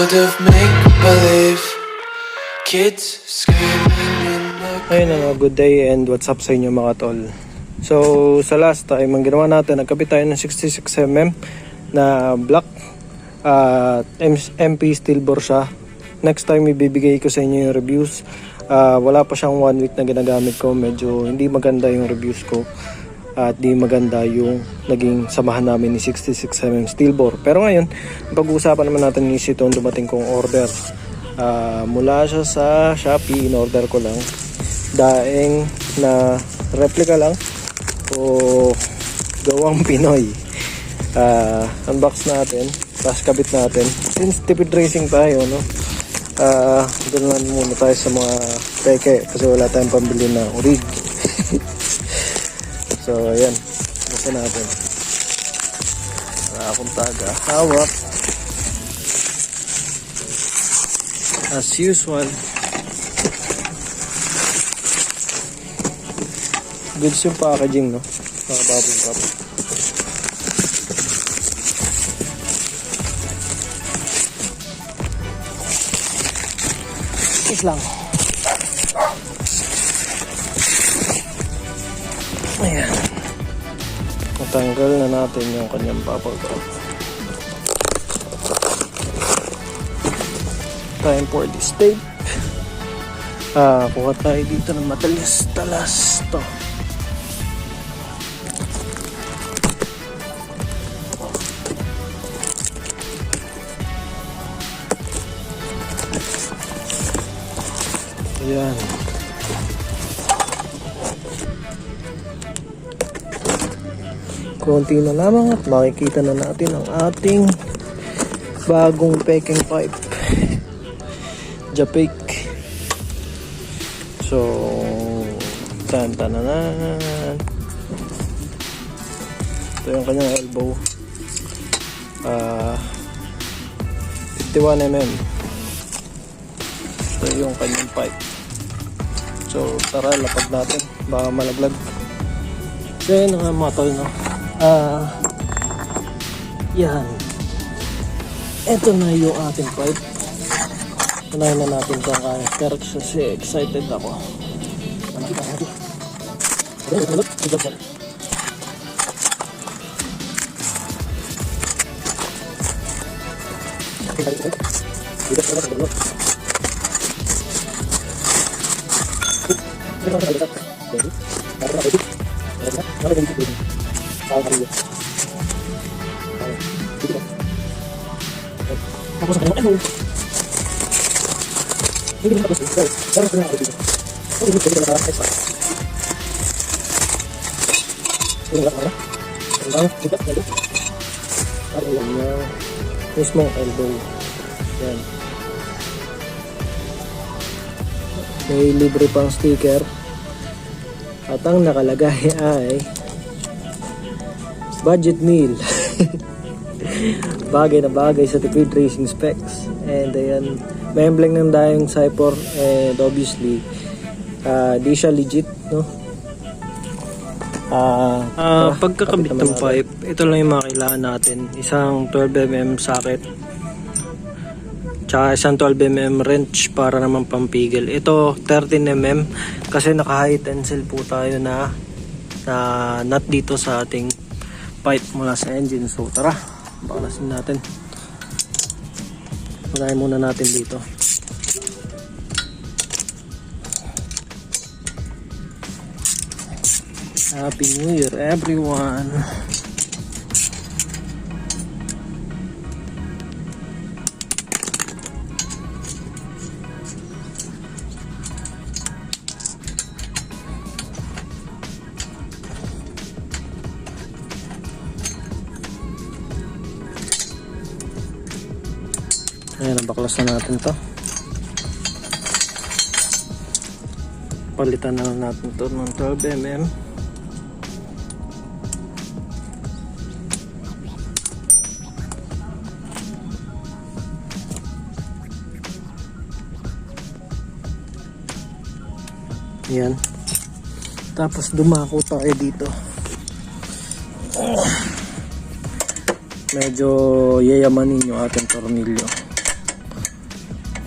world of make-believe. Kids screaming in the... Ayun na, good day and what's up sa inyo mga tol. So sa last time ang ginawa natin, nagkabit tayo ng 66mm na black MP steel bore siya. Next time ibibigay ko sa inyo yung reviews. Wala pa siyang 1 week na ginagamit ko. Medyo hindi maganda yung reviews ko at di maganda yung naging samahan namin ni 66mm steel bore. Pero ngayon, pag-uusapan naman natin is itong dumating kong order. Mula siya sa Shopee, in-order ko lang. Daeng na replica lang o gawang Pinoy. Unbox natin, tapos kabit natin. Since tipid racing tayo, no? Doon lang muna tayo sa mga peke kasi wala tayong pambili na orig. So ayan, basta natin. Akong taga hawak as usual. Goods yung packaging, no? Mga bubble wrap. Is lang. Ayan. Natanggal na natin yung kanyang bubble wrap. Time for this tape. Kuha tayo dito ng matalas-talas to. Ayan. Konti na lamang at makikita na natin ang ating bagong peking pipe. Japik. So, tantananan. Ito yung kanyang elbow. 51mm. Ito yung kanyang pipe. So, tara, lapag natin. Baka malaglag. So, yun nga mga tol, no? Yan. Ito na yung ating pipe. Unahin na natin ito ang kaya. Pero kasi excited ako. Mismong elbow. Yan. May libre pang sticker. At ang nakalagay ay budget meal. Bagay na bagay sa tipid racing specs. And ayan, may emblem ng Daeng Cypher. And obviously di siya legit, no? Pagkakabit ng pipe, ito lang yung mga kailangan natin. Isang 12mm socket, tsaka isang 12mm wrench para naman pampigil. Ito 13mm kasi naka high tensile po tayo na nut dito sa ating pipe mula sa engine. So tara, baklasin natin. Unahin muna natin dito. Happy New Year everyone. Ayan, nabaklas na natin to. Palitan na lang natin to ng 12mm. Ayan. Tapos dumako tayo dito. Medyo yayamanin yung ating tornilyo.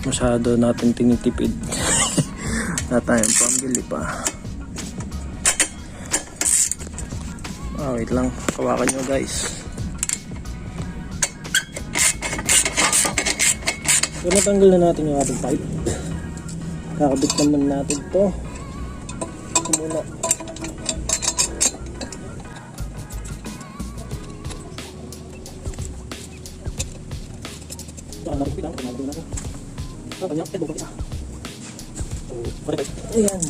Masyado natin tinitipid. Na tayong pambili pa. Wait lang. Kawakan nyo guys. So natanggal na natin yung ating pipe. Kakabit naman natin to. Ito muna. Ayan.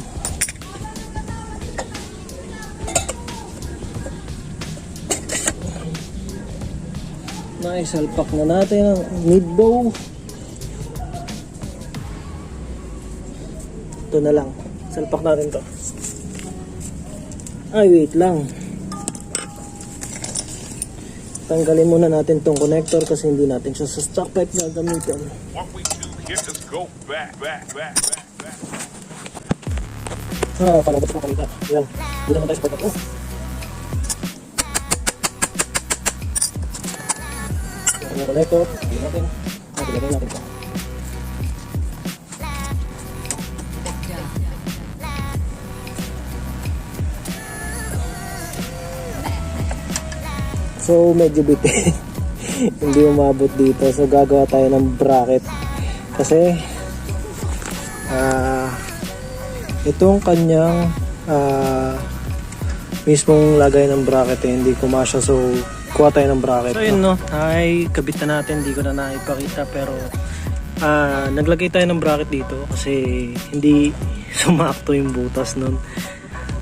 Naisalpak na natin ang mid-bow. Ito na lang. Salpak natin to. Ay, wait lang. Tanggalin muna natin tong connector kasi hindi natin siya sa stock pipe gagamitin. Palabot na kalita. Yan. Hindi naman tayo sa pagkat. Yung connector. Hindi natin. Natilagay natin ito. So medyo bitin. Hindi umabot dito. So gagawa tayo ng bracket. Kasi itong kanyang mismong lagay ng bracket hindi kumasya. So kuha tayo ng bracket. So yun no. Ay kabit na natin. Hindi ko na naipakita pero naglagay tayo ng bracket dito kasi hindi sumakto yung butas nun.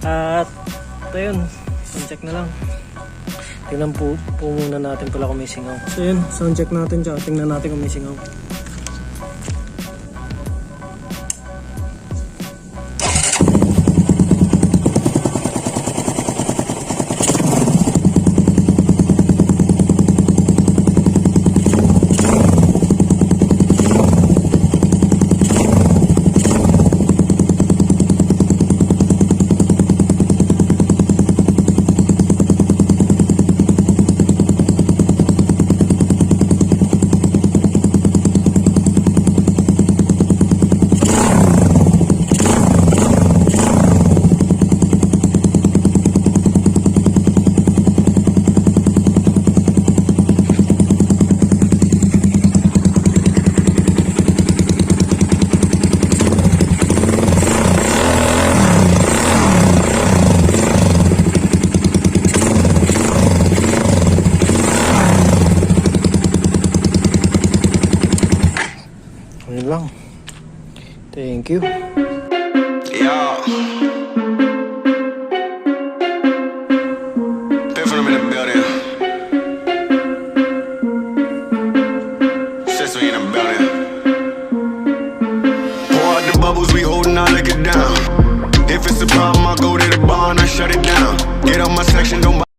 At ayun, check na lang. Tingnan po muna natin pala kung may singaw. So yun, sound check natin tsaka tingnan natin kung may singaw. Lang. Thank you. Yeah. Piffin in the building. Since we in the building. Pour out the bubbles, we holding our liquor down. If it's a problem, I go to the bar and I shut it down. Get on my section, don't